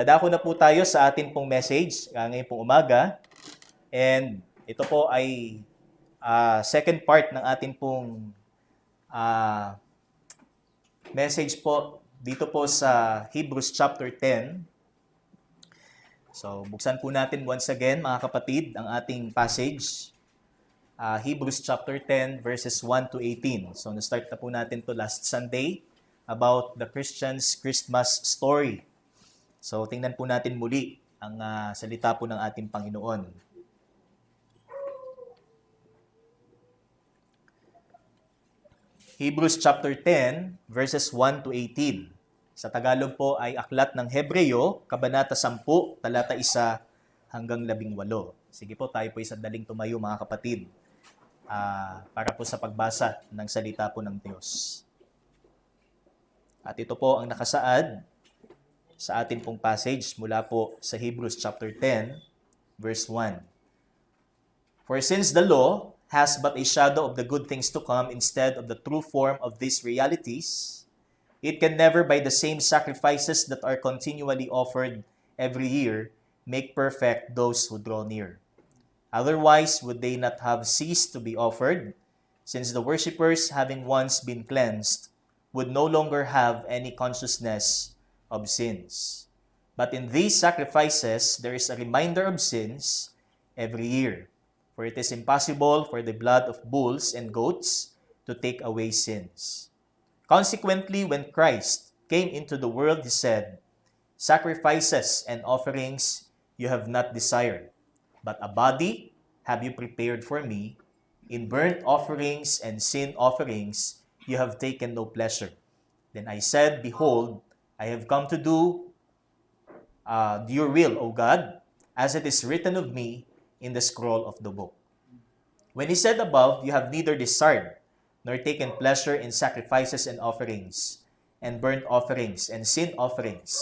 Dadako na po tayo sa atin pong message ngayon pong umaga. And ito po ay second part ng atin pong message po dito po sa Hebrews chapter 10. So, buksan po natin once again, mga kapatid, ang ating passage. Hebrews chapter 10 verses 1 to 18. So, na-start na po natin to last Sunday about the Christian's Christmas story. So, tingnan po natin muli ang salita po ng ating Panginoon. Hebrews chapter 10, verses 1 to 18. Sa Tagalog po ay Aklat ng Hebreo, Kabanata 10, talata 1 hanggang 18. Sige po, tayo po daling tumayo mga kapatid para po sa pagbasa ng salita po ng Diyos. At ito po ang nakasaad sa atin pong passage mula po sa Hebrews chapter 10, verse 1. For since the law has but a shadow of the good things to come instead of the true form of these realities, it can never by the same sacrifices that are continually offered every year make perfect those who draw near. Otherwise, would they not have ceased to be offered, since the worshippers, having once been cleansed, would no longer have any consciousness of sins. But in these sacrifices, there is a reminder of sins every year. For it is impossible for the blood of bulls and goats to take away sins. Consequently, when Christ came into the world, he said, "Sacrifices and offerings you have not desired, but a body have you prepared for me. In burnt offerings and sin offerings you have taken no pleasure. Then I said, Behold, I have come to do your will, O God, as it is written of me in the scroll of the book." When he said above, "You have neither desired nor taken pleasure in sacrifices and offerings, and burnt offerings and sin offerings,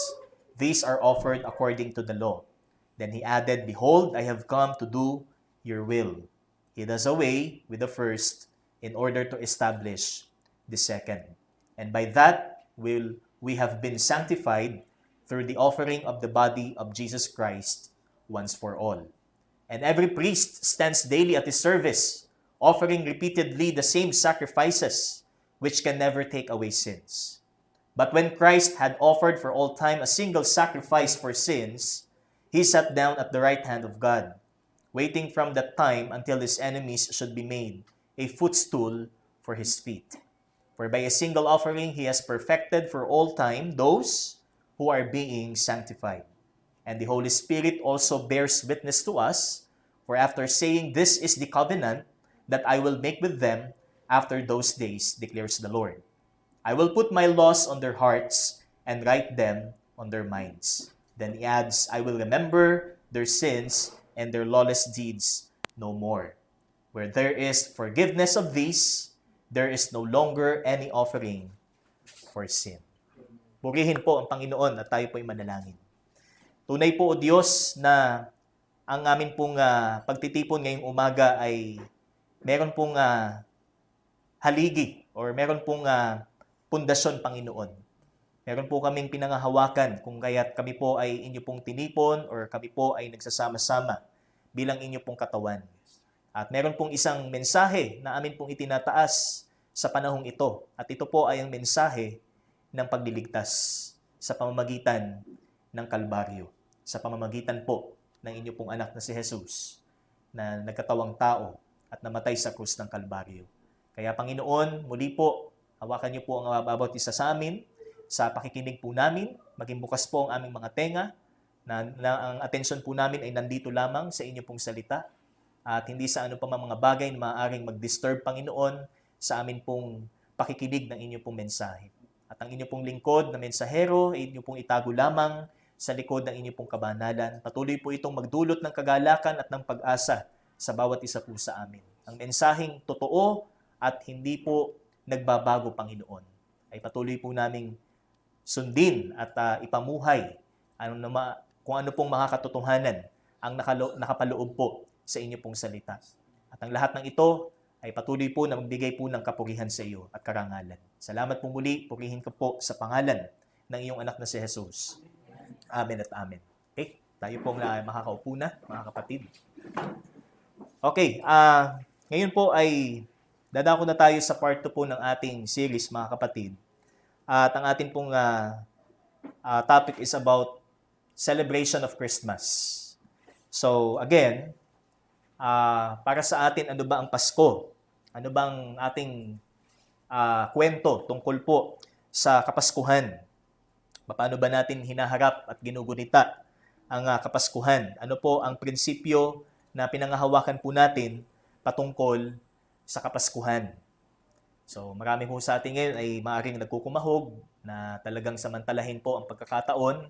these are offered according to the law." Then he added, "Behold, I have come to do your will." He does away with the first in order to establish the second. And by that we have been sanctified through the offering of the body of Jesus Christ once for all. And every priest stands daily at his service, offering repeatedly the same sacrifices, which can never take away sins. But when Christ had offered for all time a single sacrifice for sins, he sat down at the right hand of God, waiting from that time until his enemies should be made a footstool for his feet. For by a single offering he has perfected for all time those who are being sanctified. And the Holy Spirit also bears witness to us, for after saying, "This is the covenant that I will make with them after those days, declares the Lord. I will put my laws on their hearts and write them on their minds." Then he adds, "I will remember their sins and their lawless deeds no more. Where there is forgiveness of these, there is no longer any offering for sin." Purihin po ang Panginoon at tayo po ay manalangin. Tunay po, O Diyos, na ang amin pong pagtitipon ngayong umaga ay meron pong haligi or meron pong pundasyon, Panginoon. Meron po kaming pinangahawakan kung kaya't kami po ay inyo pong tinipon or kami po ay nagsasama-sama bilang inyo pong katawan. At meron pong isang mensahe na amin pong itinataas sa panahong ito. At ito po ay ang mensahe ng pagliligtas sa pamamagitan ng Kalbaryo. Sa pamamagitan po ng inyo pong anak na si Jesus na nagkatawang tao at namatay sa krus ng Kalbaryo. Kaya Panginoon, muli po, hawakan niyo po ang bawat isa sa amin sa pakikinig po namin. Maging bukas po ang aming mga tenga na ang atensyon po namin ay nandito lamang sa inyo pong salita. At hindi sa ano pa mga bagay na maaaring mag-disturb, Panginoon, sa amin pong pakikinig ng inyo pong mensahe. At ang inyo pong lingkod na mensahero, ay inyo pong itago lamang sa likod ng inyo pong kabanalan. Patuloy po itong magdulot ng kagalakan at ng pag-asa sa bawat isa po sa amin. Ang mensaheng totoo at hindi po nagbabago, Panginoon, ay patuloy po naming sundin at ipamuhay kung ano pong makakatotohanan ang nakapaloob po sa inyo pong salita. At ang lahat ng ito ay patuloy po na magbigay po ng kapurihan sa iyo at karangalan. Salamat po muli, purihin ka po sa pangalan ng iyong anak na si Jesus. Amen at amen. Okay? Tayo pong makakaupo na, mga kapatid. Okay, ngayon po ay dadako na tayo sa part 2 po ng ating series, mga kapatid. At ang ating pong topic is about celebration of Christmas. So, again, para sa atin, ano ba ang Pasko? Ano bang ating kwento tungkol po sa Kapaskuhan? Paano ba natin hinaharap at ginugunita ang Kapaskuhan? Ano po ang prinsipyo na pinangahawakan po natin patungkol sa Kapaskuhan? So, marami po sa atin ngayon ay maaaring nagkukumahog na talagang samantalahin po ang pagkakataon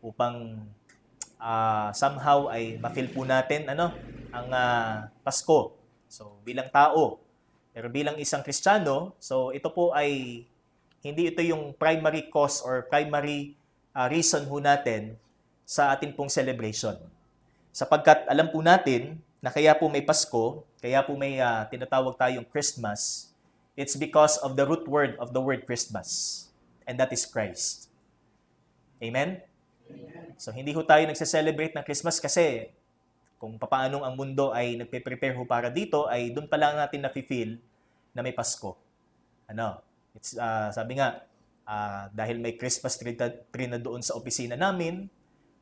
upang somehow ay ma-feel po natin ang Pasko. So, bilang tao. Pero bilang isang Kristiyano, so ito po ay hindi ito yung primary cause or primary reason ho natin sa atin pong celebration. Sapagkat alam po natin na kaya po may Pasko, kaya po may tinatawag tayong Christmas, it's because of the root word of the word Christmas. And that is Christ. Amen? So hindi ho tayo nagse-celebrate ng Christmas kasi kung papaanong ang mundo ay nagpe-prepare ho para dito, ay doon pa lang natin nafe-feel na may Pasko. It's, sabi nga, dahil may Christmas tree na doon sa opisina namin,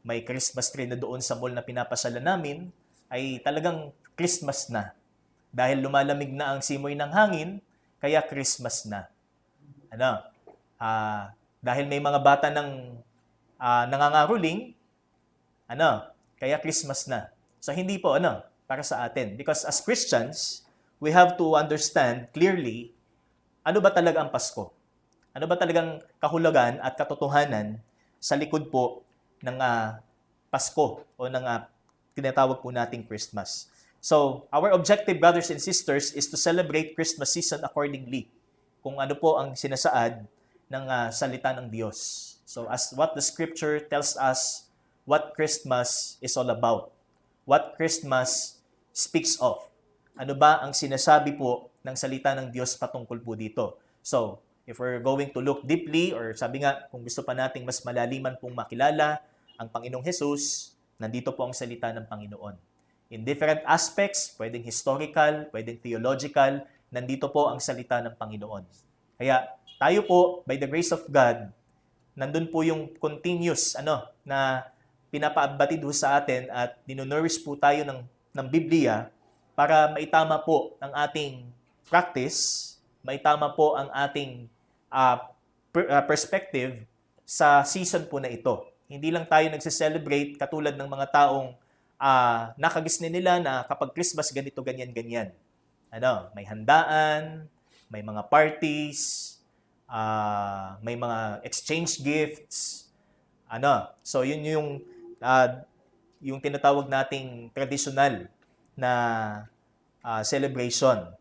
may Christmas tree na doon sa mall na pinapasala namin, ay talagang Christmas na. Dahil lumalamig na ang simoy ng hangin, kaya Christmas na. Dahil may mga bata ng nangangaruling, kaya Christmas na. So hindi po, para sa atin. Because as Christians, we have to understand clearly ano ba talaga ang Pasko? Ano ba talagang kahulugan at katotohanan sa likod po ng Pasko o ng tinatawag po nating Christmas? So, our objective, brothers and sisters, is to celebrate Christmas season accordingly. Kung ano po ang sinasaad ng salita ng Diyos. So, as what the Scripture tells us what Christmas is all about. What Christmas speaks of. Ano ba ang sinasabi po ng salita ng Diyos patungkol po dito? So, if we're going to look deeply, or sabi nga, kung gusto pa nating mas malaliman pong makilala ang Panginoong Hesus, nandito po ang salita ng Panginoon. In different aspects, pwedeng historical, pwedeng theological, nandito po ang salita ng Panginoon. Kaya tayo po, by the grace of God, nandun po yung continuous na pinapaabatid sa atin at dinonurish po tayo ng Biblia para maitama po ang ating practice, maitama po ang ating perspective sa season po na ito. Hindi lang tayo nagse-celebrate katulad ng mga taong nakagisnin nila na kapag Christmas ganito, ganyan-ganyan. May handaan, may mga parties, may mga exchange gifts. So yun yung tinatawag nating traditional na celebration.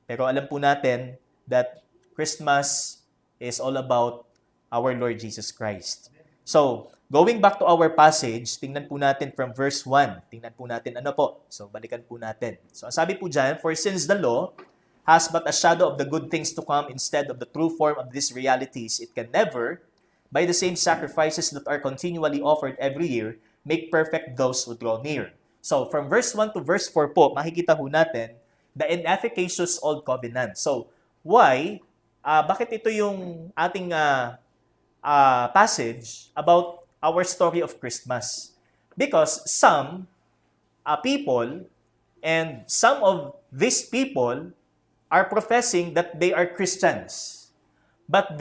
Pero alam po natin that Christmas is all about our Lord Jesus Christ. So, going back to our passage, tingnan po natin from verse 1. Tingnan po natin So, balikan po natin. So, ang sabi po dyan, "For since the law has but a shadow of the good things to come instead of the true form of these realities, it can never, by the same sacrifices that are continually offered every year, make perfect those who draw near." So, from verse 1 to verse 4 po, makikita po natin the inefficacious old covenant. So, why? Bakit ito yung ating passage about our story of Christmas? Because some people and some of these people are professing that they are Christians. But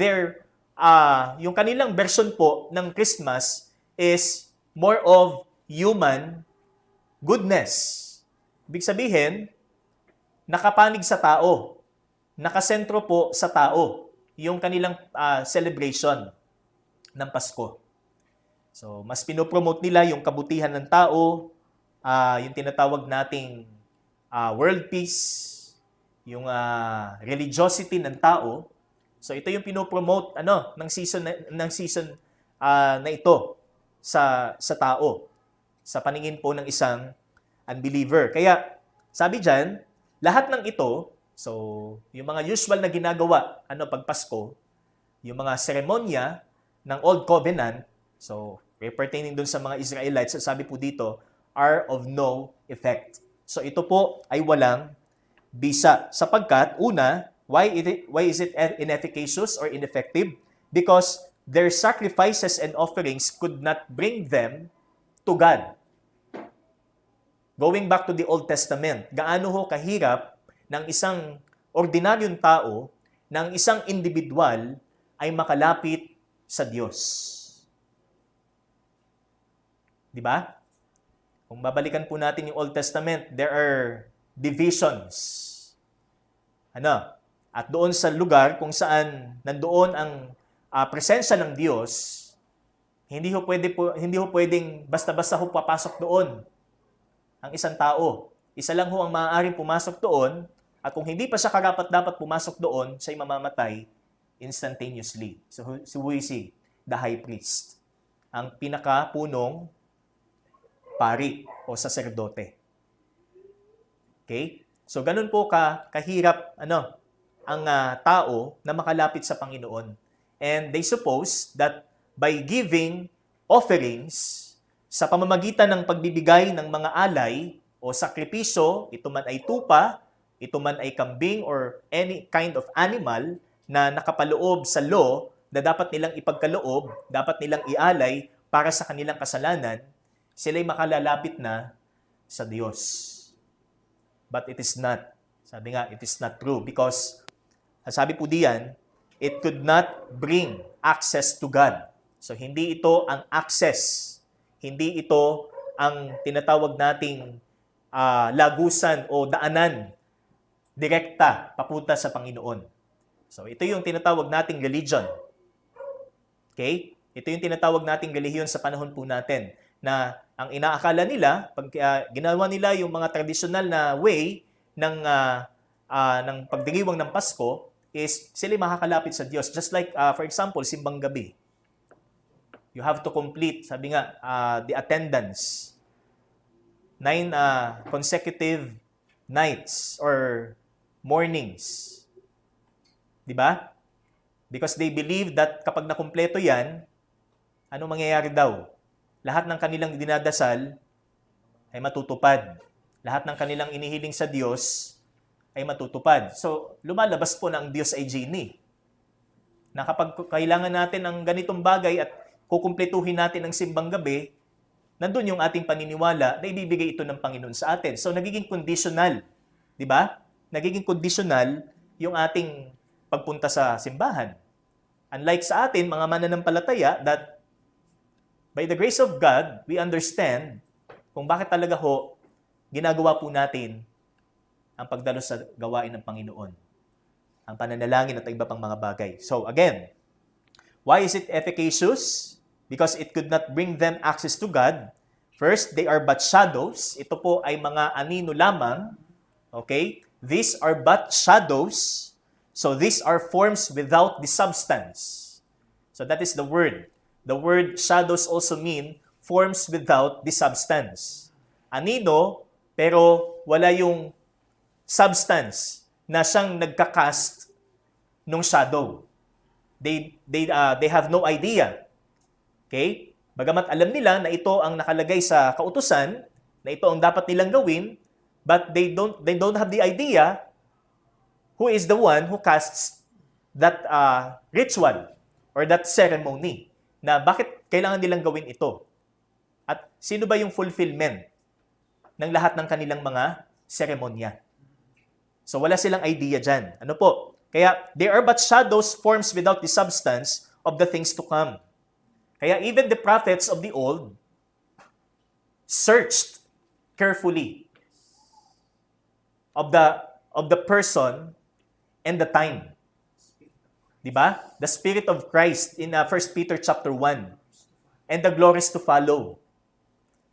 yung kanilang version po ng Christmas is more of human goodness. Ibig sabihin, nakapanig sa tao. Nakasentro po sa tao yung kanilang celebration ng Pasko. So, mas pinopromote nila yung kabutihan ng tao, yung tinatawag nating world peace, yung religiosity ng tao. So, ito yung pinopromote ng season na ito sa tao, sa paningin po ng isang unbeliever. Kaya, sabi dyan, lahat ng ito, so, yung mga usual na ginagawa, pag Pasko, yung mga seremonya ng Old Covenant, so, pertaining dun sa mga Israelites, sabi po dito, are of no effect. So ito po ay walang bisa. Sapagkat, una, why is it inefficacious or ineffective? Because their sacrifices and offerings could not bring them to God. Going back to the Old Testament, gaano ho kahirap ng isang ordinaryong tao, ng isang individual ay makalapit sa Diyos. Di ba? Kung babalikan po natin yung Old Testament, there are divisions. At doon sa lugar kung saan nandoon ang presensya ng Diyos, hindi ho pwedeng basta-basta ho papasok doon ang isang tao. Isa lang ho ang maaaring pumasok doon, at kung hindi pa siya karapat-dapat pumasok doon, siya'y mamamatay instantaneously. So who is he? The high priest. Ang pinakapunong pari o saserdote. Okay? So ganun po kahirap ang tao na makalapit sa Panginoon. And they suppose that by giving offerings sa pamamagitan ng pagbibigay ng mga alay o sakripisyo, ito man ay tupa, ito man ay kambing or any kind of animal na nakapaloob sa law na dapat nilang ipagkaloob, dapat nilang ialay para sa kanilang kasalanan, sila'y makalalapit na sa Diyos. But it is not. Sabi nga, it is not true because, sabi po diyan, it could not bring access to God. So, hindi ito ang access. Hindi ito ang tinatawag nating lagusan o daanan direkta papunta sa Panginoon. So, ito yung tinatawag nating religion. Okay? Ito yung tinatawag nating relihiyon sa panahon po natin na ang inaakala nila, pag ginawa nila yung mga traditional na way ng pagdiriwang ng Pasko, is sila makakalapit sa Diyos. Just like, for example, simbang gabi. You have to complete, sabi nga, the attendance. 9 consecutive nights or mornings. Di ba? Because they believe that kapag nakumpleto yan, ano mangyayari daw? Lahat ng kanilang dinadasal ay matutupad. Lahat ng kanilang inihiling sa Diyos ay matutupad. So, lumalabas po na ang Diyos ay genie. Na kapag kailangan natin ng ganitong bagay at kukumpletuhin natin ang simbang gabi, nandun yung ating paniniwala na ibibigay ito ng Panginoon sa atin. So, nagiging conditional. Di ba? Nagiging conditional yung ating pagpunta sa simbahan. Unlike sa atin, mga mananampalataya, that by the grace of God, we understand kung bakit talaga ho ginagawa po natin ang pagdalo sa gawain ng Panginoon. Ang pananalangin at iba pang mga bagay. So again, why is it efficacious? Because it could not bring them access to God. First, they are but shadows. Ito po ay mga anino lamang. Okay? These are but shadows. So these are forms without the substance. So that is the word. The word shadows also mean forms without the substance. Anino, pero wala yung substance na siyang nagkakast ng shadow. They have no idea. Okay? Bagamat alam nila na ito ang nakalagay sa kautusan, na ito ang dapat nilang gawin, but they don't have the idea who is the one who casts that ritual or that ceremony. Na bakit kailangan nilang gawin ito? At sino ba yung fulfillment ng lahat ng kanilang mga seremonya? So wala silang idea dyan. Ano po? Kaya they are but shadows, forms without the substance of the things to come. Kaya even the prophets of the old searched carefully of the person and the time. Diba? The Spirit of Christ in 1 Peter chapter 1. And the glories to follow.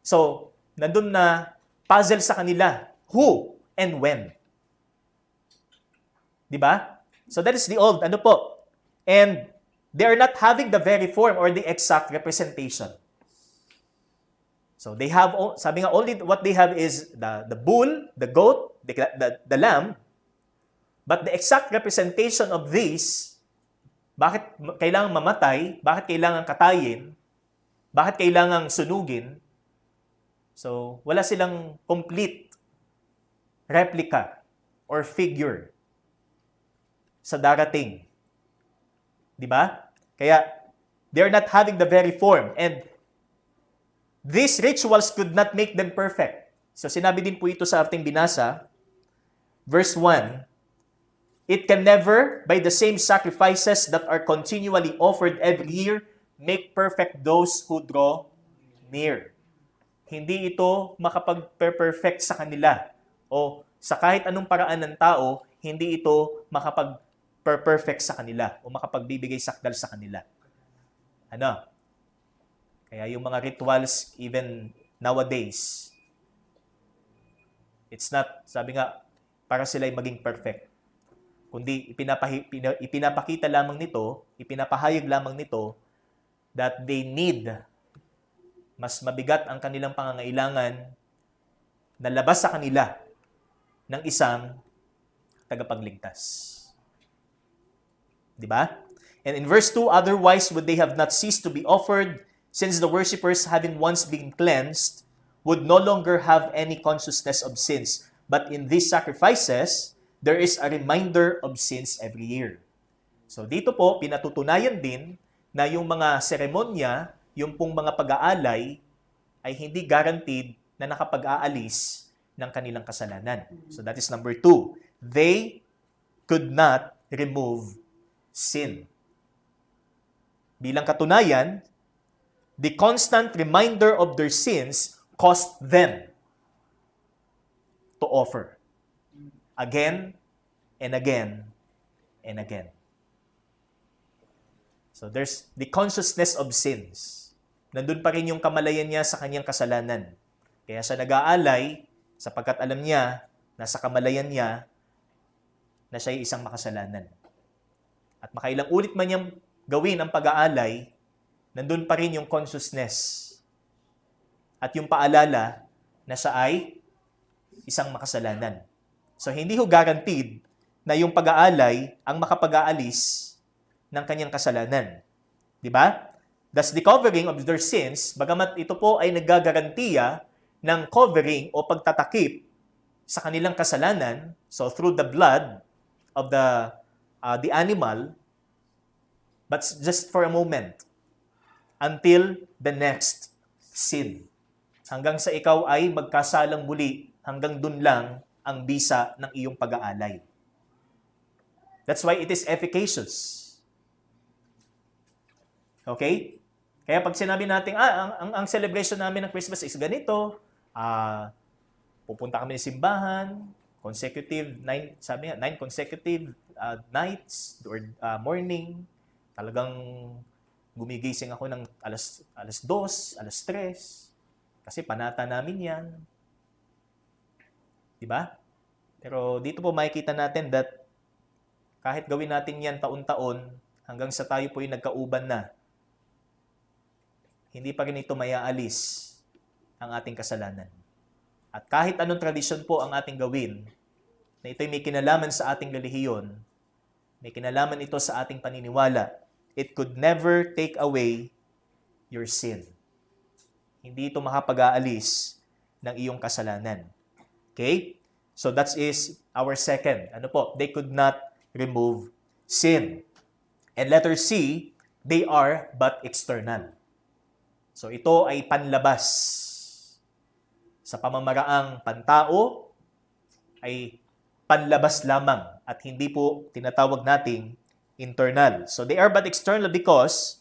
So, nandun na puzzle sa kanila. Who and when. Diba? So that is the old. Ano po? And they are not having the very form or the exact representation. So they have, sabi nga, only what they have is the bull, the goat, the lamb. But the exact representation of these, bakit kailangan mamatay, bakit kailangan katayin, Bakit kailangang sunugin? So, wala silang complete replica or figure sa darating. Di ba? Kaya, they're not having the very form. And these rituals could not make them perfect. So, sinabi din po ito sa ating binasa. Verse 1, it can never, by the same sacrifices that are continually offered every year, make perfect those who draw near. Hindi ito makapag-perfect sa kanila. O sa kahit anong paraan ng tao, hindi ito makapag-perfect sa kanila o makapagbibigay sakdal sa kanila. Ano? Kaya yung mga rituals, even nowadays, it's not, sabi nga, para sila ay maging perfect. Kundi ipinapakita lamang nito, ipinapahayag lamang nito, that they need, mas mabigat ang kanilang pangangailangan na labas sa kanila ng isang tagapagligtas. Diba? And in verse 2, otherwise would they have not ceased to be offered, since the worshippers, having once been cleansed, would no longer have any consciousness of sins. But in these sacrifices, there is a reminder of sins every year. So dito po, pinatutunayan din na yung mga seremonya, yung pong mga pag-aalay, ay hindi guaranteed na nakapag-aalis ng kanilang kasalanan. So that is number 2. They could not remove sin. Bilang katunayan, the constant reminder of their sins caused them to offer again and again and again. So there's the consciousness of sins. Nandun pa rin yung kamalayan niya sa kanyang kasalanan. Kaya siya nag-aalay sapagkat alam niya na sa kamalayan niya na siya ay isang makasalanan. At makailang ulit man niyang gawin ang pag-aalay, nandun pa rin yung consciousness at yung paalala na siya ay isang makasalanan. So hindi ho guaranteed na yung pag-aalay ang makapag-aalis ng kanyang kasalanan. Di ba? Thus, the covering of their sins, bagamat ito po ay naggagarantiya ng covering o pagtatakip sa kanilang kasalanan, so through the blood of the animal, but just for a moment, until the next sin. Hanggang sa ikaw ay magkasalang muli, hanggang dun lang ang bisa ng iyong pag-aalay. That's why it is efficacious. Okay? Kaya pag sinabi natin, ang celebration namin ng Christmas is ganito, pupunta kami ng simbahan, consecutive, 9 consecutive nights or morning, talagang gumigising ako ng alas 2, alas 3, kasi panata namin yan. Diba? Pero dito po makikita natin that kahit gawin natin yan taon-taon, hanggang sa tayo po yung nagkauban na, hindi pa rin ito mayaalis ang ating kasalanan. At kahit anong tradisyon po ang ating gawin, na ito'y may kinalaman sa ating relihiyon, may kinalaman ito sa ating paniniwala, it could never take away your sin. Hindi ito makapag-aalis ng iyong kasalanan. Okay? So that is our second. Ano po? They could not remove sin. And letter C, they are but external. So ito ay panlabas. Sa pamamaraang pantao ay panlabas lamang at hindi po tinatawag nating internal. So they are but external because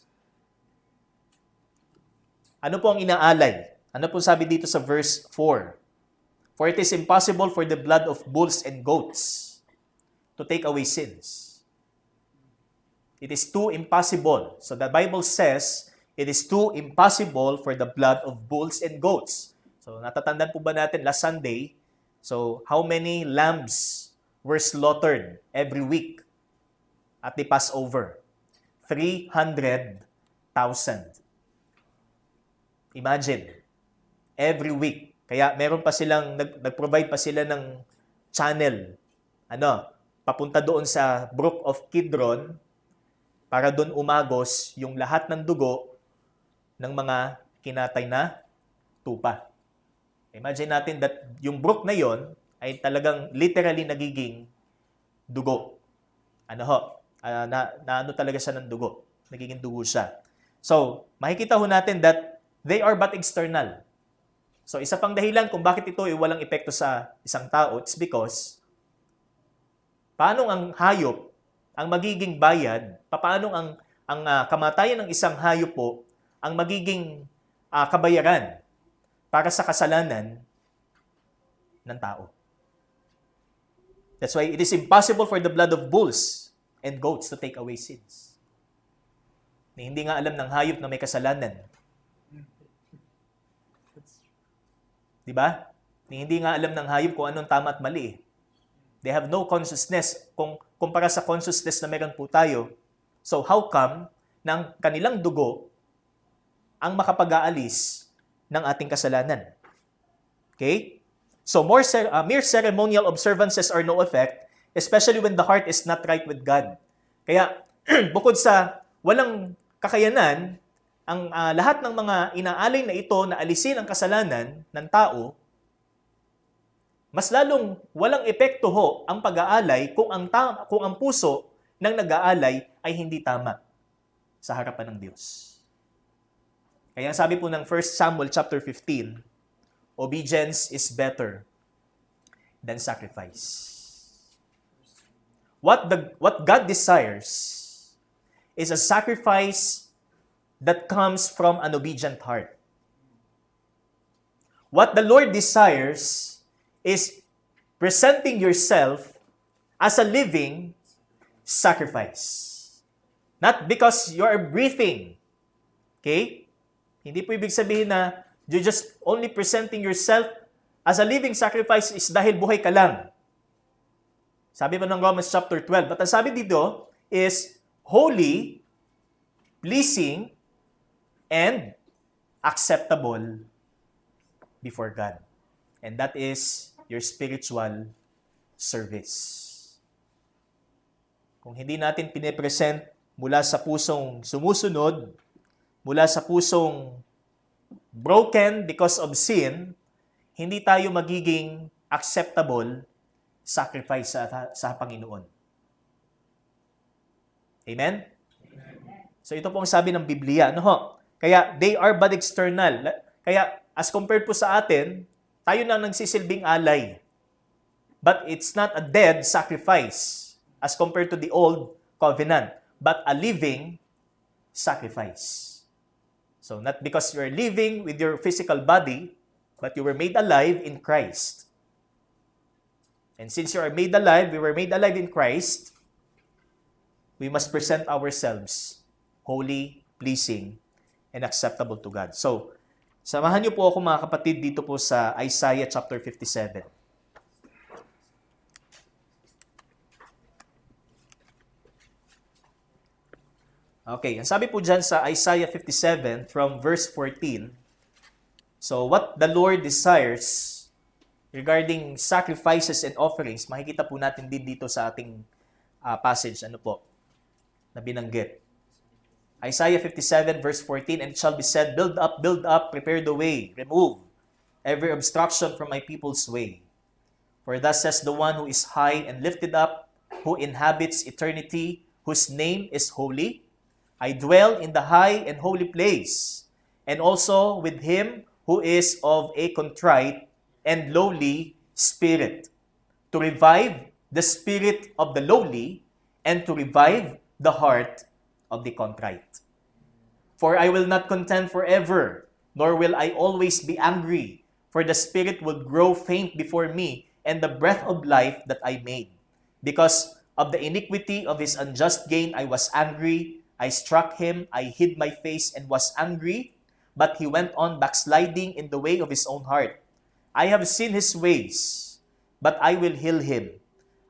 ano po ang inaalay? Ano po sabi dito sa verse 4? For it is impossible for the blood of bulls and goats to take away sins. It is too impossible. So the Bible says, it is too impossible for the blood of bulls and goats. So natatandaan po ba natin last Sunday, so how many lambs were slaughtered every week at the Passover? 300,000. Imagine, every week. Kaya meron pa silang, nag-provide pa sila ng channel, papunta doon sa Brook of Kidron, para doon umagos yung lahat ng dugo ng mga kinatay na tupa. Imagine natin that yung brook na yon ay talagang literally nagiging dugo. Ano ho? Ano talaga siya ng dugo. Nagiging dugo siya. So, makikita ho natin that they are but external. So, isa pang dahilan kung bakit ito ay walang epekto sa isang tao, it's because paano ang hayop ang magiging bayad, paano ang kamatayan ng isang hayop po ang magiging kabayaran para sa kasalanan ng tao. That's why it is impossible for the blood of bulls and goats to take away sins. Hindi nga alam ng hayop na may kasalanan. Di ba? Hindi nga alam ng hayop kung anong tama at mali. They have no consciousness kung kumpara sa consciousness na meron po tayo. So how come ng kanilang dugo ang makapag-aalis ng ating kasalanan? Okay? So mere ceremonial observances are no effect, especially when the heart is not right with God. Kaya bukod sa walang kakayanan, ang lahat ng mga inaalay na ito na alisin ang kasalanan ng tao, mas lalong walang epekto ho ang pag-aalay kung ang puso ng nag-aalay ay hindi tama sa harapan ng Diyos. Kaya sabi po ng 1 Samuel chapter 15, obedience is better than sacrifice. What God desires is a sacrifice that comes from an obedient heart. What the Lord desires is presenting yourself as a living sacrifice. Not because you are breathing. Okay? Hindi po ibig sabihin na you're just only presenting yourself as a living sacrifice is dahil buhay ka lang. Sabi pa ng Romans chapter 12. But ang sabi dito is holy, pleasing, and acceptable before God. And that is your spiritual service. Kung hindi natin pinipresent mula sa pusong sumusunod, mula sa pusong broken because of sin, hindi tayo magiging acceptable sacrifice sa Panginoon. Amen? So ito pong sabi ng Biblia. Ano ho? Kaya they are but external. Kaya as compared po sa atin, tayo na nagsisilbing alay. But it's not a dead sacrifice as compared to the old covenant, but a living sacrifice. So not because you are living with your physical body, but you were made alive in Christ. And since you are made alive, we were made alive in Christ, we must present ourselves holy, pleasing, and acceptable to God. So, samahan niyo po ako mga kapatid dito po sa Isaiah chapter 57. Okay, ang sabi po dyan sa Isaiah 57 from verse 14, so what the Lord desires regarding sacrifices and offerings, makikita po natin din dito sa ating passage, ano po, na binanggit. Isaiah 57 verse 14, and it shall be said, build up, prepare the way, remove every obstruction from my people's way. For thus says the one who is high and lifted up, who inhabits eternity, whose name is holy. I dwell in the high and holy place, and also with him who is of a contrite and lowly spirit, to revive the spirit of the lowly, and to revive the heart of the contrite. For I will not contend forever, nor will I always be angry, for the spirit will grow faint before me, and the breath of life that I made. Because of the iniquity of his unjust gain I was angry, I struck him, I hid my face and was angry, but he went on backsliding in the way of his own heart. I have seen his ways, but I will heal him.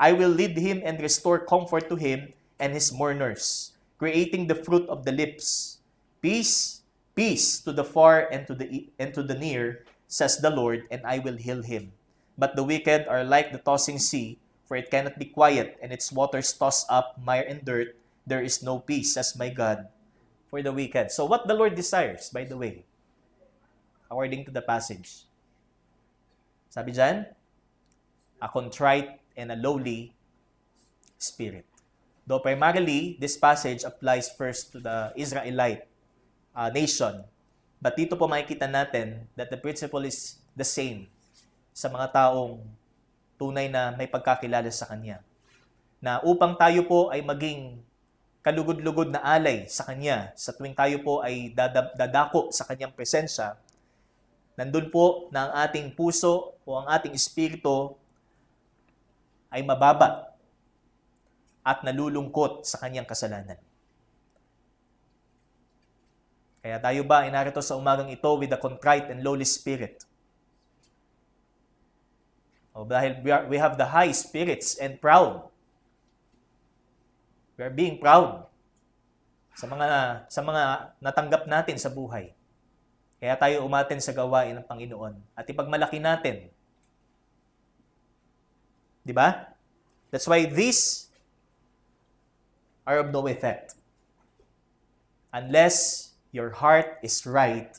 I will lead him and restore comfort to him and his mourners, creating the fruit of the lips. Peace, peace to the far and to the near, says the Lord, and I will heal him. But the wicked are like the tossing sea, for it cannot be quiet, and its waters toss up mire and dirt. There is no peace, says my God, for the wicked. So what the Lord desires, by the way, according to the passage? Sabi dyan, a contrite and a lowly spirit. Though primarily, this passage applies first to the Israelite nation. But dito po makikita natin that the principle is the same sa mga taong tunay na may pagkakilala sa Kanya. Na upang tayo po ay maging kalugod-lugod na alay sa Kanya, sa tuwing tayo po ay dadako sa Kanyang presensya, nandun po na ang ating puso o ang ating espiritu ay mababa at nalulungkot sa kanyang kasalanan. Kaya tayo ba ay narito sa umagang ito with a contrite and lowly spirit? O dahil we have the high spirits and proud. We are being proud sa mga natanggap natin sa buhay. Kaya tayo umaten sa gawain ng Panginoon at ipagmalaki natin. Di ba? That's why these are of no effect unless your heart is right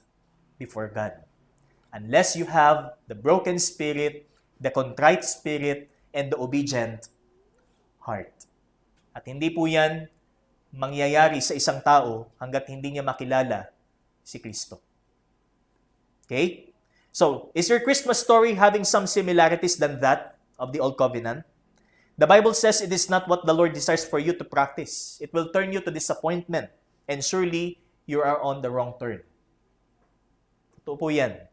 before God. Unless you have the broken spirit, the contrite spirit, and the obedient heart. At hindi po yan mangyayari sa isang tao hanggat hindi niya makilala si Kristo. Okay? So, is your Christmas story having some similarities than that of the Old Covenant? The Bible says it is not what the Lord desires for you to practice. It will turn you to disappointment, and surely you are on the wrong turn. Ito po yan.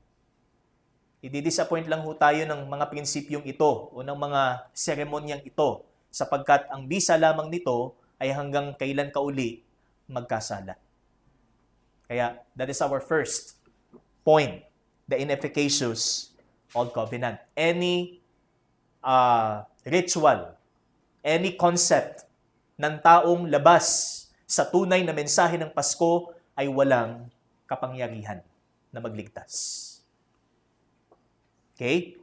I-disappoint lang ho tayo ng mga prinsipyong ito o ng mga seremonyang ito sapagkat ang bisa lamang nito ay hanggang kailan ka uli magkasala. Kaya that is our first point, the inefficacious Old Covenant. Any ritual, any concept ng taong labas sa tunay na mensahe ng Pasko ay walang kapangyarihan na magligtas. Okay?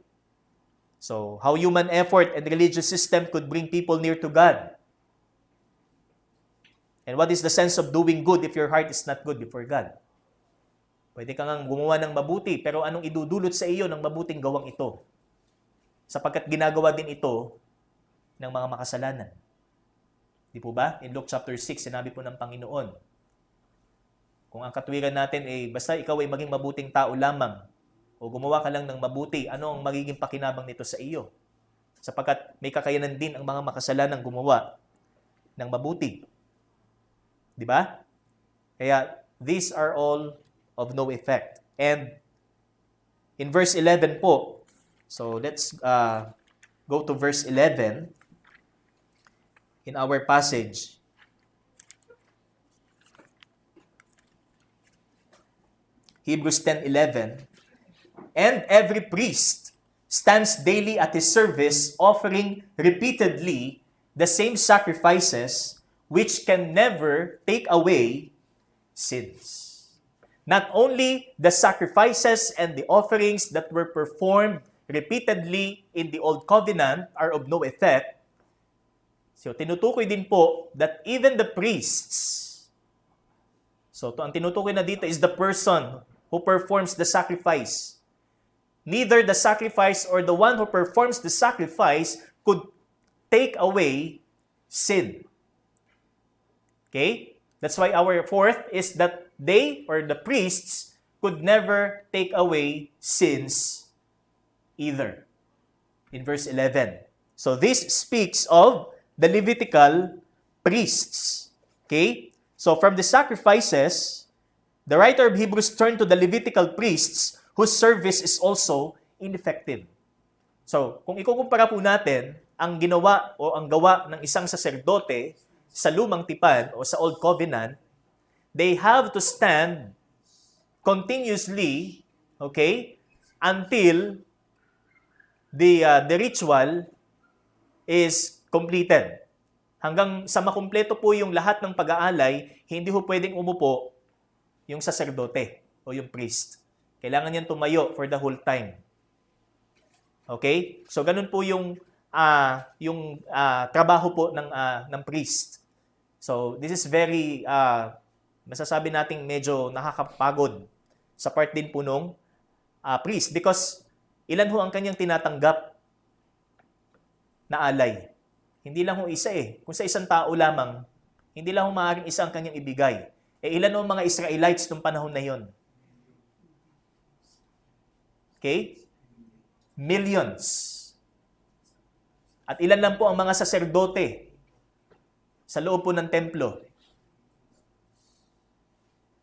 So, how human effort and religious system could bring people near to God? And what is the sense of doing good if your heart is not good before God? Pwede ka ngang gumawa ng mabuti, pero anong idudulot sa iyo ng mabuting gawang ito? Sapagkat ginagawa din ito ng mga makasalanan. Di po ba? In Luke chapter 6, sinabi po ng Panginoon, kung ang katwiran natin ay basta ikaw ay maging mabuting tao lamang o gumawa ka lang ng mabuti, ano ang magiging pakinabang nito sa iyo? Sapagkat may kakayanan din ang mga makasalanang gumawa ng mabuti. Di ba? Kaya these are all of no effect. And in verse 11 po, so let's go to verse 11 in our passage. Hebrews 10:11. And every priest stands daily at his service, offering repeatedly the same sacrifices which can never take away sins. Not only the sacrifices and the offerings that were performed repeatedly in the Old Covenant are of no effect. So, tinutukoy din po that even the priests, so ang tinutukoy na dito is the person who performs the sacrifice. Neither the sacrifice or the one who performs the sacrifice could take away sin. Okay? That's why our fourth is that they or the priests could never take away sins either. In verse 11. So this speaks of the Levitical priests. Okay? So from the sacrifices, the writer of Hebrews turned to the Levitical priests whose service is also ineffective. So, kung ikukumpara po natin ang ginawa o ang gawa ng isang saserdote sa Lumang Tipan o sa Old Covenant, they have to stand continuously, okay, until the ritual is completed. Hanggang sa makumpleto po yung lahat ng pag-aalay, hindi ho pwedeng umupo yung saserdote o yung priest. Kailangan niyan tumayo for the whole time. Okay? So ganun po yung trabaho po ng priest. So this is very masasabi nating medyo nakakapagod sa part din po nung priest because ilan ho ang kanyang tinatanggap na alay? Hindi lang ho isa eh. Kung sa isang tao lamang, hindi lang ho maaaring isa ang kanyang ibigay. Ilan ho mga Israelites noong panahon na yon? Okay? Millions. At ilan lang po ang mga saserdote sa loob po ng templo.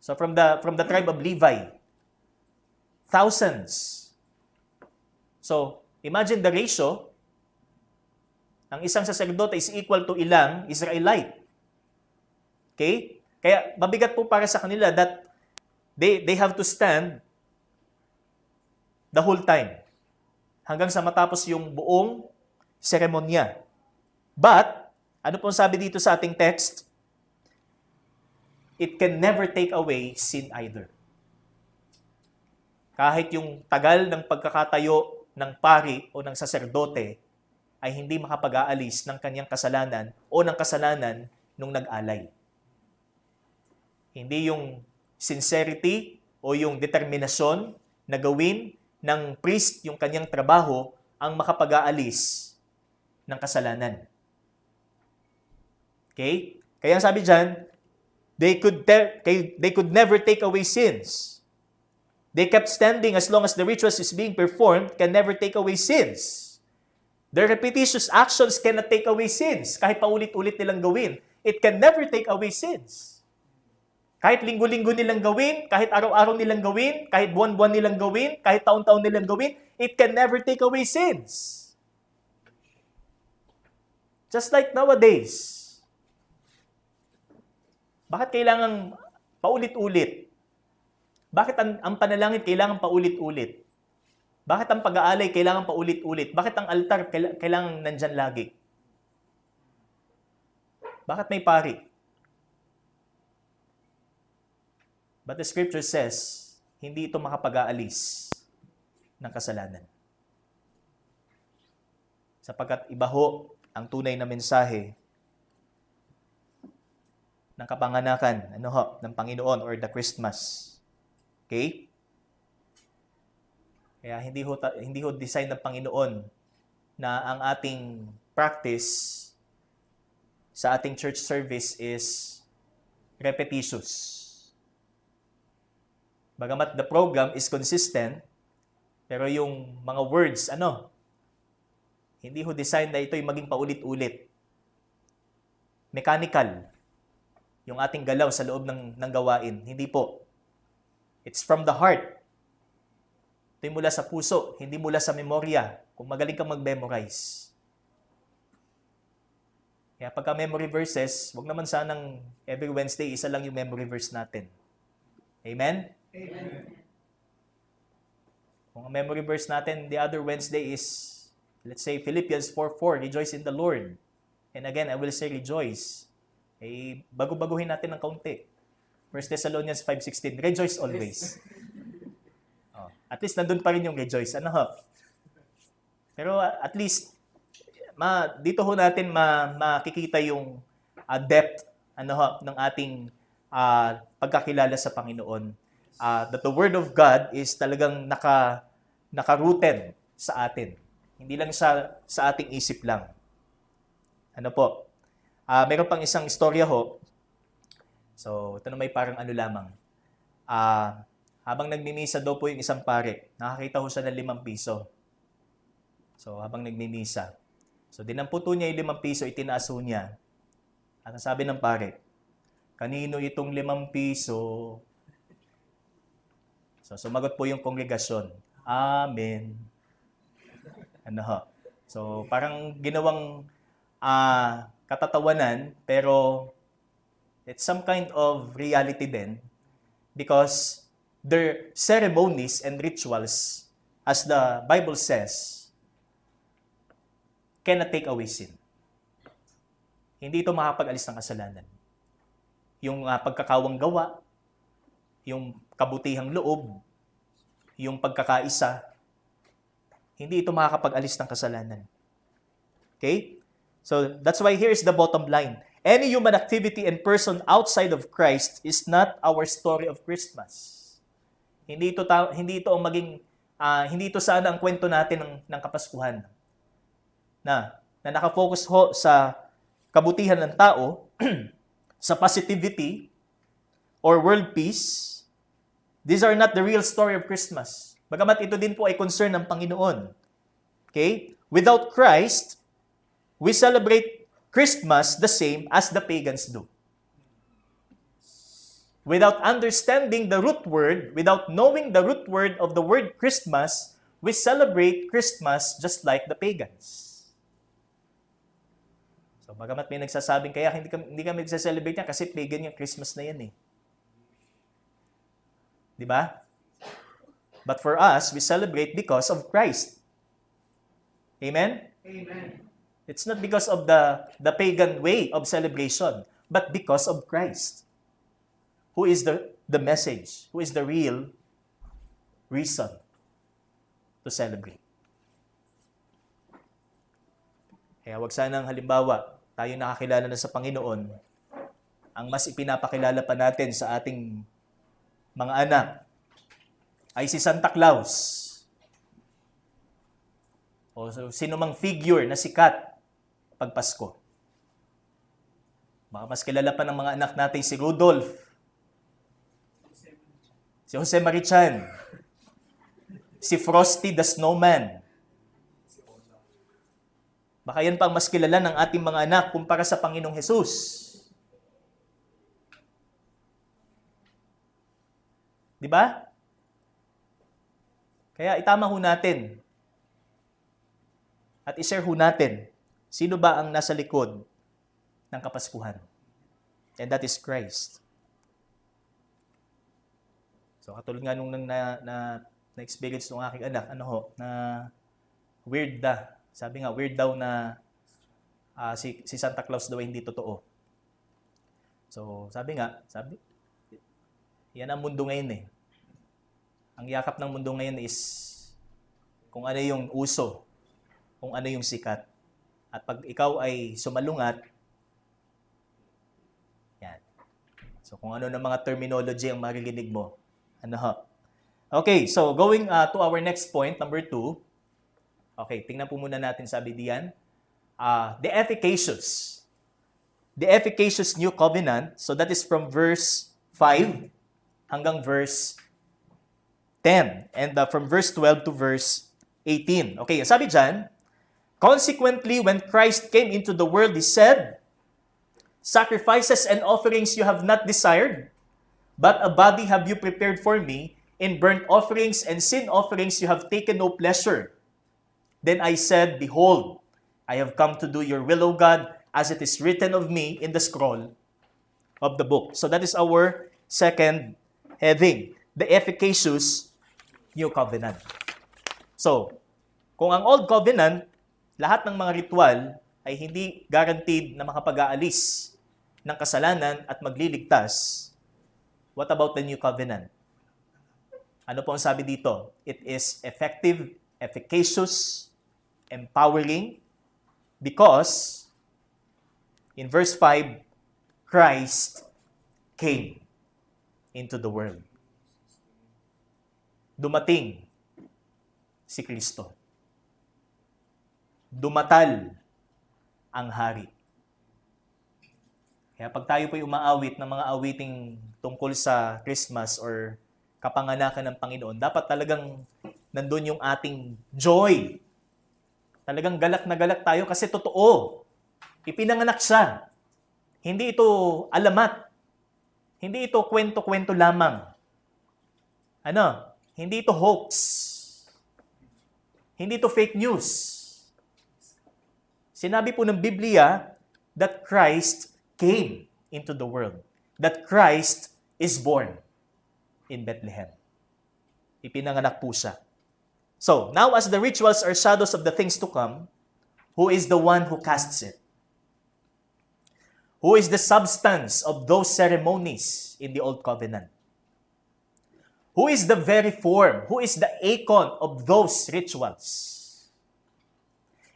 So from the tribe of Levi, thousands. So, imagine the ratio. Ang isang saserdote is equal to ilang Israelite. Okay? Kaya mabigat po para sa kanila that they have to stand the whole time hanggang sa matapos yung buong seremonya. But, ano pong sabi dito sa ating text? It can never take away sin either. Kahit yung tagal ng pagkakatayo ng pari o ng saserdote ay hindi makapag-aalis ng kanyang kasalanan o ng kasalanan nung nag-alay. Hindi yung sincerity o yung determinasyon na gawin ng priest yung kanyang trabaho ang makapag-aalis ng kasalanan. Okay? Kaya ang sabi dyan, they could never take away sins. They kept standing as long as the rituals is being performed can never take away sins. Their repetitious actions cannot take away sins. Kahit paulit-ulit nilang gawin, it can never take away sins. Kahit linggo-linggo nilang gawin, kahit araw-araw nilang gawin, kahit buwan-buwan nilang gawin, kahit taon-taon nilang gawin, it can never take away sins. Just like nowadays. Bakit kailangan paulit-ulit? Bakit ang panalangin kailangan paulit-ulit? Bakit ang pag-aalay kailangan paulit-ulit? Bakit ang altar kailangan nandyan lagi? Bakit may pari? But the scripture says, hindi ito makapag-aalis ng kasalanan. Sapagkat iba ho ang tunay na mensahe ng kapanganakan ng Panginoon or the Christmas. Okay? Kaya hindi ho design ng Panginoon na ang ating practice sa ating church service is repetitious. Bagamat the program is consistent, pero yung mga words, hindi ho design na ito'y maging paulit-ulit. Mechanical. Yung ating galaw sa loob ng gawain. Hindi po. It's from the heart. Ito'y mula sa puso, hindi mula sa memorya. Kung magaling kang mag-memorize. Kaya pagka memory verses, wag naman sanang every Wednesday, isa lang yung memory verse natin. Amen? Amen. Kung ang memory verse natin the other Wednesday is, let's say, Philippians 4:4, rejoice in the Lord. And again, I will say rejoice. Bago-baguhin natin ng kaunti. 1 Thessalonians 5:16, rejoice always. At least nandun pa rin yung rejoice. Pero at least, dito ho natin makikita yung depth ng ating pagkakilala sa Panginoon. That the Word of God is talagang naka-rooted sa atin. Hindi lang sa ating isip lang. Meron pang isang istorya ho. So, ito na may parang lamang. Habang nagmimisa daw po yung isang pare, nakakita ho siya ng 5 piso. So, habang nagmimisa. So, dinamputo niya yung 5 piso, itinaas ho niya. At ang sabi ng pare, kanino itong 5 piso? So, sumagot po yung kongregasyon, Amen. So, parang ginawang katatawanan, pero it's some kind of reality din because their ceremonies and rituals, as the Bible says, cannot take away sin. Hindi ito makapag-alis ng kasalanan. Yung pagkakawang gawa, yung kabutihang loob, yung pagkakaisa, hindi ito makakapag-alis ng kasalanan. Okay? So, that's why here's the bottom line. Any human activity and person outside of Christ is not our story of Christmas. Hindi ito ang maging hindi ito sana ang kwento natin ng Kapaskuhan. Na nakafocus ho sa kabutihan ng tao, sa positivity, or world peace. These are not the real story of Christmas. Bagamat ito din po ay concern ng Panginoon. Okay? Without Christ, we celebrate Christmas the same as the pagans do. Without understanding the root word, without knowing the root word of the word Christmas, we celebrate Christmas just like the pagans. So, bagamat may nagsasabing, kaya hindi kami nagsa-celebrate niya kasi pagan yung Christmas na yan eh. Di ba? But for us, we celebrate because of Christ. Amen? Amen. It's not because of the pagan way of celebration, but because of Christ. Who is the message? Who is the real reason to celebrate? Kaya wag sanang halimbawa, tayo nakakilala na sa Panginoon, ang mas ipinapakilala pa natin sa ating mga anak ay si Santa Claus. O sino mang figure na sikat pag Pasko. Baka mas kilala pa ng mga anak natin si Rudolph, si Jose Marichan, si Frosty the Snowman. Baka yan pang mas kilala ng ating mga anak kumpara sa Panginoong Hesus. Di ba? Kaya itama ho natin at i-share ho natin sino ba ang nasa likod ng Kapaskuhan. And that is Christ. So katulad nga nung na-experience ng aking anak, na weird da. Sabi nga, weird daw na si Santa Claus daw hindi totoo. So sabi, yan ang mundo ngayon eh. Ang yakap ng mundo ngayon is kung ano yung uso, kung ano yung sikat. At pag ikaw ay sumalungat, yan. So kung ano ng mga terminology ang maririnig mo, Okay, so going to our next point, number 2. Okay, tingnan po muna natin sabi diyan. The efficacious new covenant. So that is from verse 5 hanggang verse 10. And from verse 12 to verse 18. Okay, sabi diyan, consequently, when Christ came into the world, He said, sacrifices and offerings you have not desired, but a body have you prepared for me. In burnt offerings and sin offerings you have taken no pleasure. Then I said, behold, I have come to do your will, O God, as it is written of me in the scroll of the book. So that is our second heading, the efficacious new covenant. So, kung ang old covenant, lahat ng mga ritual ay hindi guaranteed na makapag-aalis ng kasalanan at magliligtas, what about the new covenant? Ano po ang sabi dito? It is effective, efficacious, empowering, because in verse 5, Christ came into the world. Dumating si Kristo. Dumatal ang hari. Kaya pag tayo po'y umaawit ng mga awiting tungkol sa Christmas or kapanganakan ng Panginoon, dapat talagang nandun yung ating joy. Talagang galak na galak tayo kasi totoo. Ipinanganak siya. Hindi ito alamat. Hindi ito kwento-kwento lamang. Hindi ito hoax. Hindi ito fake news. Sinabi po ng Biblia that Christ came into the world. That Christ is born in Bethlehem. Ipinanganak po siya. So, now as the rituals are shadows of the things to come, who is the one who casts it? Who is the substance of those ceremonies in the Old Covenant? Who is the very form? Who is the icon of those rituals?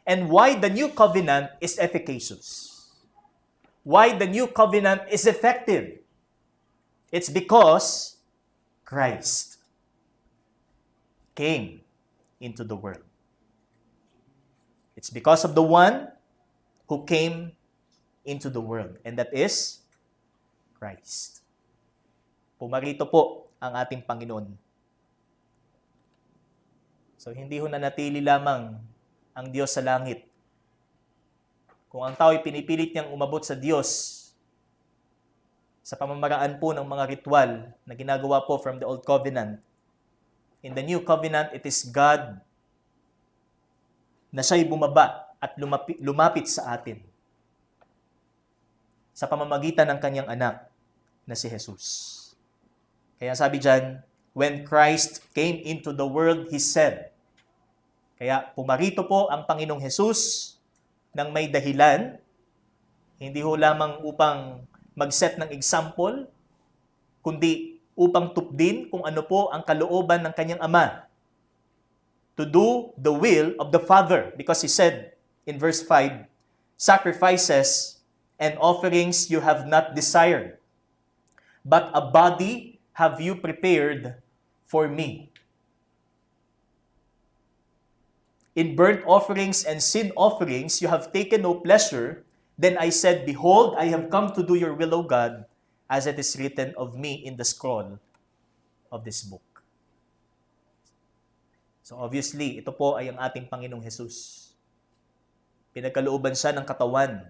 And why the New Covenant is efficacious? Why the New Covenant is effective? It's because Christ came into the world. It's because of the one who came into the world, and that is Christ. Pumarito po ang ating Panginoon. So, hindi ho nanatili lamang ang Diyos sa langit. Kung ang tao ay pinipilit niyang umabot sa Diyos sa pamamaraan po ng mga ritual na ginagawa po from the Old Covenant, in the New Covenant, it is God na siya'y bumaba at lumapit sa atin sa pamamagitan ng kanyang anak na si Jesus. Kaya sabi diyan, when Christ came into the world, He said. Kaya pumarito po ang Panginoong Jesus ng may dahilan, hindi ho lamang upang mag-set ng example, kundi upang tupdin kung ano po ang kalooban ng kanyang Ama. To do the will of the Father. Because He said in verse 5, sacrifices and offerings you have not desired, but a body have you prepared for me. In burnt offerings and sin offerings you have taken no pleasure. Then I said, behold, I have come to do your will, O God, as it is written of me in the scroll of this book. So obviously, ito po ay ang ating Panginoong Jesus. Pinagkalooban siya ng katawan.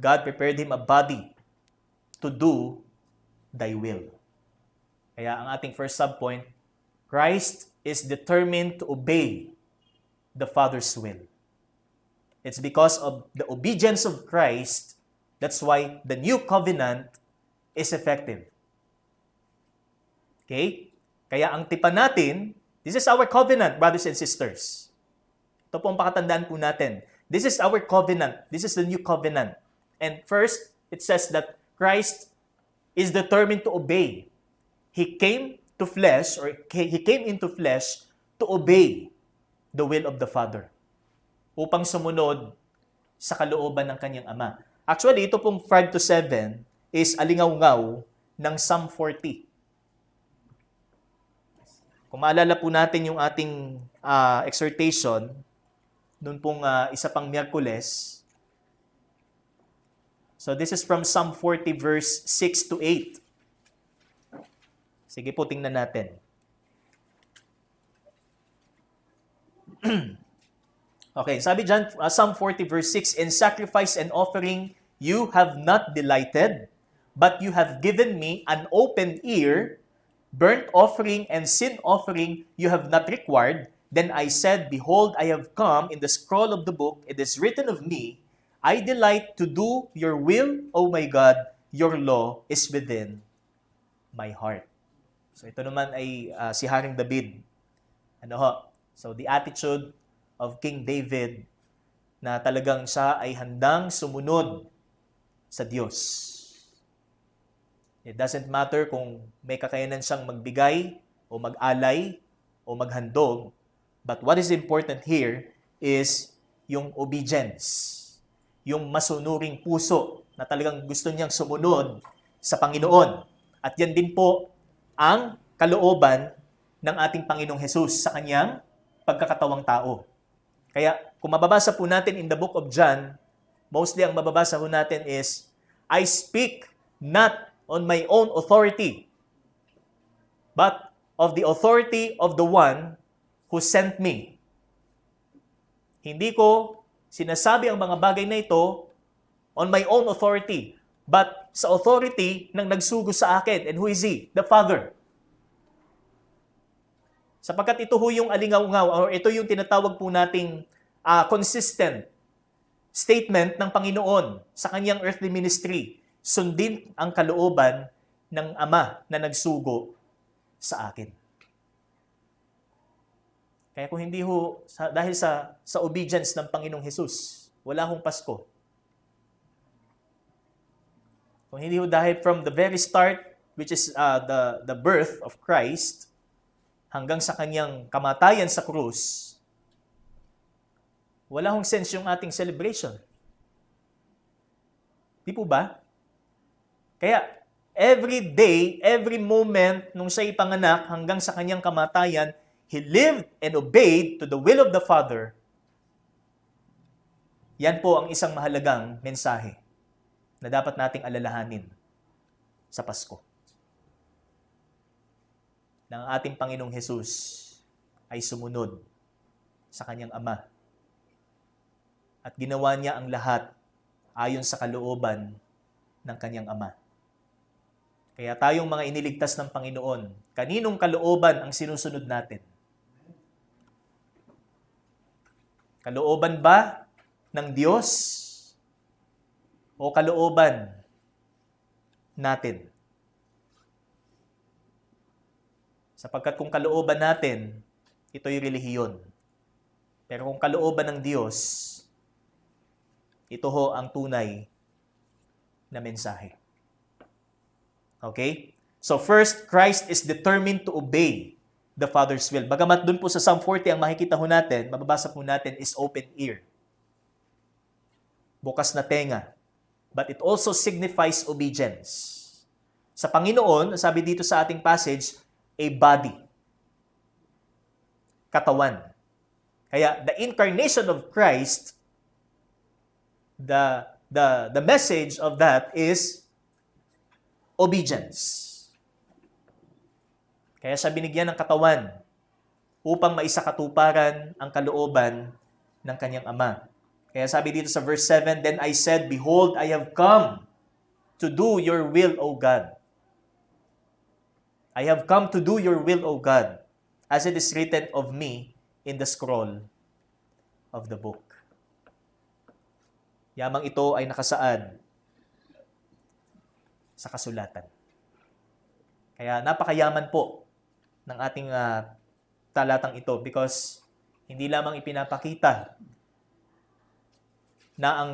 God prepared Him a body to do thy will. Kaya ang ating first subpoint, Christ is determined to obey the Father's will. It's because of the obedience of Christ, that's why the new covenant is effective. Okay? Kaya ang tipan natin, this is our covenant, brothers and sisters. Ito po ang pakatandaan po natin. This is our covenant. This is the new covenant. And first, it says that Christ is determined to obey. He came to flesh, or He came into flesh to obey the will of the Father, upang sumunod sa kalooban ng kanyang Ama. Actually, ito pong 5-7 is alingaw-ngaw ng Psalm 40. Kung maalala po natin yung ating exhortation, noon pong isa pang Miyerkules. So this is from Psalm 40 verse 6-8. Sige po, tingnan natin. Okay, sabi dyan, Psalm 40 verse 6, in sacrifice and offering you have not delighted, but you have given me an open ear. Burnt offering and sin offering you have not required. Then I said, behold, I have come. In the scroll of the book it is written of me, I delight to do your will, O my God, your law is within my heart. So ito naman ay si Haring David. Ano ho? So the attitude of King David na talagang siya ay handang sumunod sa Diyos. It doesn't matter kung may kakayanan siyang magbigay o mag-alay o maghandog, but what is important here is yung obedience, yung masunuring puso na talagang gusto niyang sumunod sa Panginoon. At yan din po ang kalooban ng ating Panginoong Jesus sa kanyang pagkakatawang tao. Kaya kung mababasa po natin in the book of John, mostly ang mababasa po natin is, I speak not on my own authority, but of the authority of the one who sent me. Hindi ko sinasabi ang mga bagay na ito on my own authority, but sa authority ng nagsugo sa akin. And who is He? The Father. Sapagkat ito ho yung alingaw-ngaw, or ito yung tinatawag po nating consistent statement ng Panginoon sa kanyang earthly ministry. Sundin ang kalooban ng Ama na nagsugo sa akin. Kaya kung hindi ho, dahil sa obedience ng Panginoong Jesus, wala hong Pasko. Kung hindi ho dahil from the very start, which is the birth of Christ, hanggang sa kanyang kamatayan sa krus, wala hong sense yung ating celebration. Di po ba? Kaya, every day, every moment nung siya ipanganak hanggang sa kanyang kamatayan, He lived and obeyed to the will of the Father. Yan po ang isang mahalagang mensahe na dapat nating alalahanin sa Pasko. Na ang ating Panginoong Hesus ay sumunod sa kanyang Ama. At ginawa niya ang lahat ayon sa kalooban ng kanyang Ama. Kaya tayong mga iniligtas ng Panginoon, kaninong kalooban ang sinusunod natin? Kalooban ba ng Diyos o kalooban natin? Sapagkat kung kalooban natin, ito'y relihiyon. Pero kung kalooban ng Diyos, ito ho ang tunay na mensahe. Okay? So first, Christ is determined to obey the Father's will. Bagamat dun po sa Psalm 40, ang makikita ho natin, mababasa po natin, is open ear. Bukas na tenga. But it also signifies obedience. Sa Panginoon, sabi dito sa ating passage, a body. Katawan. Kaya the incarnation of Christ, the message of that is obedience. Kaya siya binigyan ng katawan upang maisakatuparan ang kalooban ng kanyang Ama. Kaya sabi dito sa verse 7, Then I said, Behold, I have come to do your will, O God. I have come to do your will, O God, as it is written of me in the scroll of the book. Yamang ito ay nakasaad sa kasulatan. Kaya napakayaman po ng ating talatang ito because hindi lamang ipinapakita na ang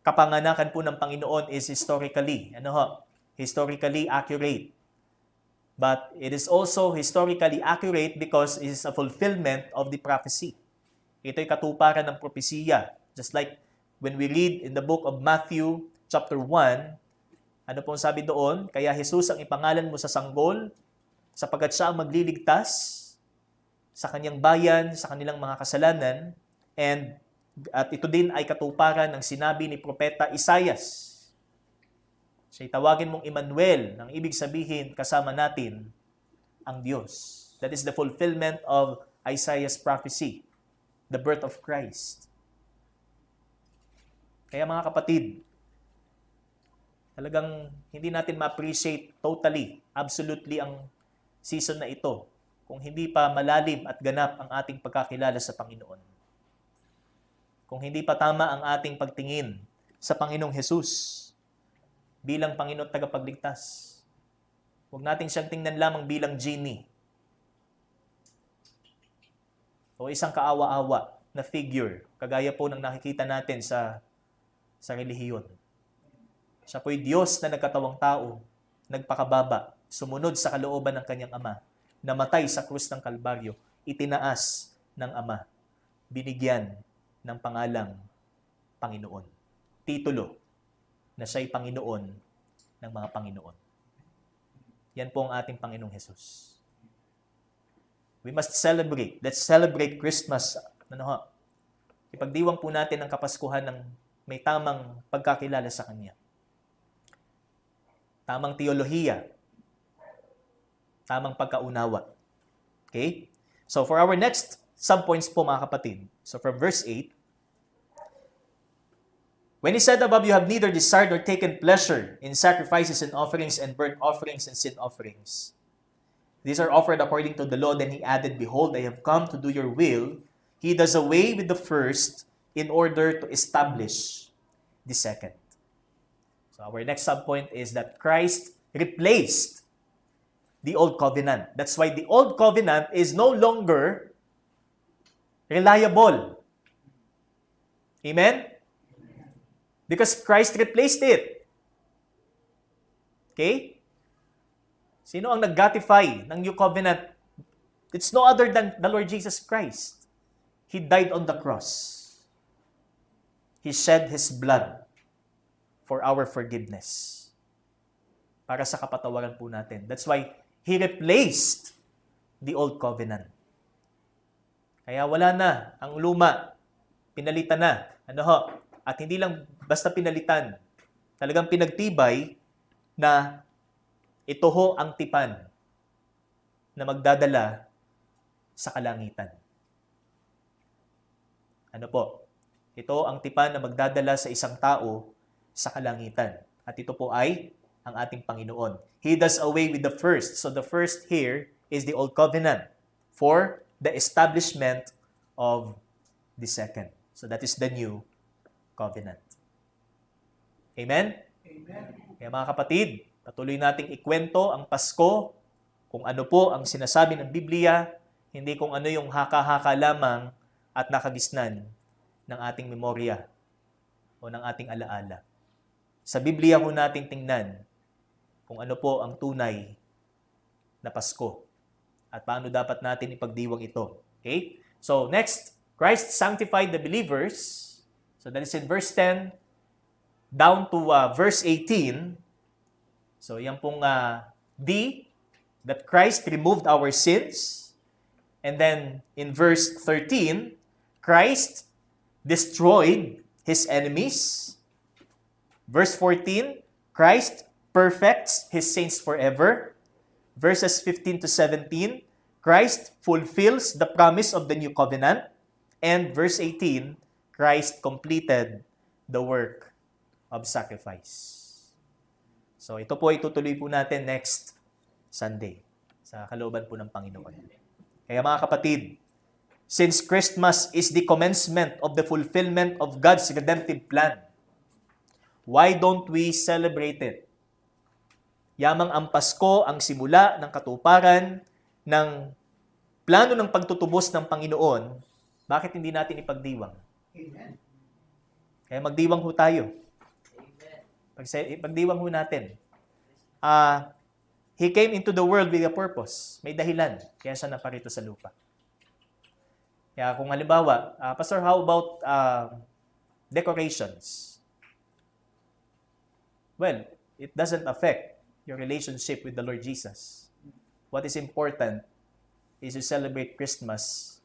kapanganakan po ng Panginoon is historically accurate. But it is also historically accurate because it is a fulfillment of the prophecy. Ito'y katuparan ng propesiya. Just like when we read in the book of Matthew chapter 1, ano pong sabi doon? Kaya Jesus ang ipangalan mo sa sanggol, sapagkat siya ang magliligtas sa kanyang bayan, sa kanilang mga kasalanan, at ito din ay katuparan ng sinabi ni Propeta Isaias. Siya'y tawagin mong Emmanuel, nang ibig sabihin kasama natin ang Diyos. That is the fulfillment of Isaiah's prophecy, the birth of Christ. Kaya mga kapatid, talagang hindi natin ma-appreciate totally, absolutely ang season na ito kung hindi pa malalim at ganap ang ating pagkakilala sa Panginoon. Kung hindi pa tama ang ating pagtingin sa Panginoong Hesus bilang Panginoon at tagapagligtas. Huwag natin siyang tingnan lamang bilang genie o isang kaawa-awa na figure, kagaya po ng nakikita natin sa relihiyon. Siya po'y Diyos na nagkatawang tao, nagpakababa, sumunod sa kalooban ng kanyang Ama, namatay sa krus ng Kalbaryo, itinaas ng Ama, binigyan ng pangalang Panginoon. Titulo na siya'y Panginoon ng mga Panginoon. Yan po ang ating Panginoong Hesus. We must celebrate. Let's celebrate Christmas. Ipagdiwang po natin ang Kapaskuhan ng may tamang pagkakilala sa Kanya. Tamang teolohiya. Tamang pagkaunawa. Okay? So for our next subpoints po mga kapatid. So from verse 8, When he said above, you have neither desired nor taken pleasure in sacrifices and offerings and burnt offerings and sin offerings. These are offered according to the law. Then he added, Behold, I have come to do your will. He does away with the first in order to establish the second. So our next subpoint is that Christ replaced the old covenant. That's why the old covenant is no longer reliable. Amen? Because Christ replaced it. Okay? Sino ang nag-ratify ng new covenant? It's no other than the Lord Jesus Christ. He died on the cross. He shed His blood for our forgiveness. Para sa kapatawaran po natin. That's why He replaced the old covenant. Kaya wala na ang luma, pinalitan na. Ano ho? At hindi lang basta pinalitan, talagang pinagtibay na ito ho ang tipan na magdadala sa kalangitan. Ano po? Ito ang tipan na magdadala sa isang tao sa kalangitan. At ito po ay ang ating Panginoon. He does away with the first. So the first here is the Old Covenant for the establishment of the second. So that is the New Covenant. Amen? Amen. Kaya mga kapatid, patuloy nating ikwento ang Pasko kung ano po ang sinasabi ng Biblia, hindi kung ano yung haka-haka lamang at nakagisnan ng ating memorya o ng ating alaala. Sa Biblia ho nating tingnan kung ano po ang tunay na Pasko at paano dapat natin ipagdiwang ito. Okay? So next, Christ sanctified the believers. So that is in verse 10 down to verse 18. So yan pong D, that Christ removed our sins. And then in verse 13, Christ destroyed his enemies. Verse 14, Christ perfects his saints forever. Verses 15 to 17, Christ fulfills the promise of the new covenant. And verse 18, Christ completed the work of sacrifice. So ito po itutuloy po natin next Sunday sa kalooban po ng Panginoon. Kaya mga kapatid, since Christmas is the commencement of the fulfillment of God's redemptive plan, why don't we celebrate it? Yamang ang Pasko ang simula ng katuparan ng plano ng pagtutubos ng Panginoon, bakit hindi natin ipagdiwang? Amen. Kaya magdiwang ho tayo. Pagdiwang ho natin. He came into the world with a purpose. May dahilan. Kaya siya naparito sa lupa. Kaya kung halimbawa, Pastor, how about decorations? Well, it doesn't affect your relationship with the Lord Jesus. What is important is to celebrate Christmas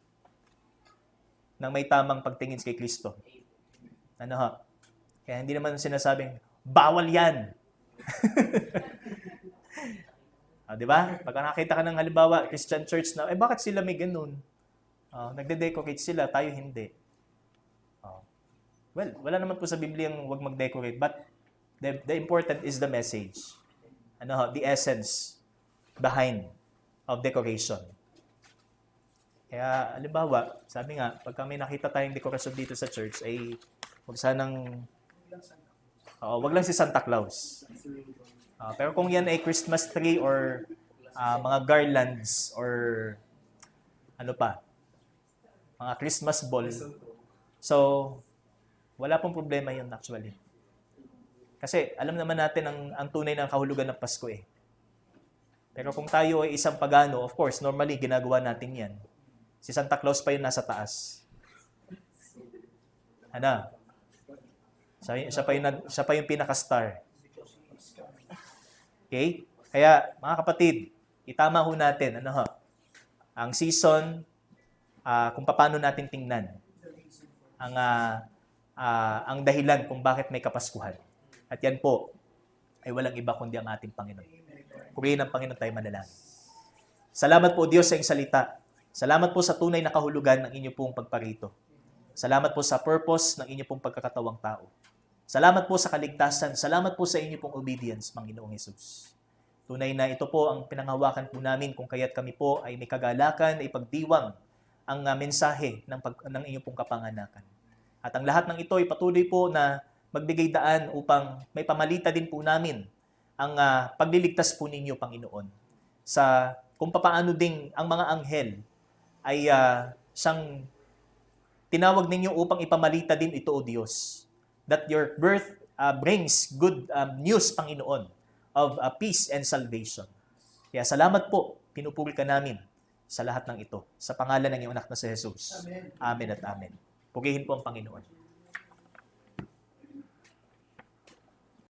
nang may tamang pagtingin kay Kristo. Ano ha? Kaya hindi naman sinasabing, bawal yan. Di ba? Pag nakita ka ng halimbawa, Christian church na, bakit sila may ganun? Nagde-decorate sila, tayo hindi. Well, wala naman po sa Biblia yung huwag mag-decorate, but the important is the message. The essence behind of decoration. Kaya, halimbawa, sabi nga, pag may nakita tayong dekorasyon dito sa church, ay huwag sanang, wag lang si Santa Claus. Pero kung yan ay Christmas tree or mga garlands or ano pa, mga Christmas ball. So, wala pong problema yun actually. Kasi alam naman natin ang tunay ng kahulugan ng Pasko eh. Pero kung tayo ay isang pagano, of course, normally ginagawa natin yan. Si Santa Claus pa yun nasa taas. Siya pa yung pinaka-star. Okay? Kaya, mga kapatid, itama ho natin, ang season, kung paano natin tingnan ang dahilan kung bakit may Kapaskuhan. At yan po, ay walang iba kundi ang ating Panginoon. Purihin ng Panginoon tayo manalangin. Salamat po Diyos sa iyong salita. Salamat po sa tunay na kahulugan ng inyong pong pagparito. Salamat po sa purpose ng inyong pong pagkakatawang tao. Salamat po sa kaligtasan. Salamat po sa inyong pong obedience, Panginoong Hesus. Tunay na ito po ang pinanghawakan po namin kung kaya't kami po ay may kagalakan, ay pagdiwang ang mensahe ng inyong pong kapanganakan. At ang lahat ng ito ay patuloy po na magbigay daan upang may pamalita din po namin ang pagliligtas po ninyo, Panginoon. Sa kung papaano ding ang mga anghel ay siyang tinawag ninyo upang ipamalita din ito, O Diyos. That your birth brings good news, Panginoon, of peace and salvation. Kaya salamat po, pinupuri ka namin sa lahat ng ito. Sa pangalan ng iyong anak na si Jesus. Amen. Amen at amen. Purihin po ang Panginoon.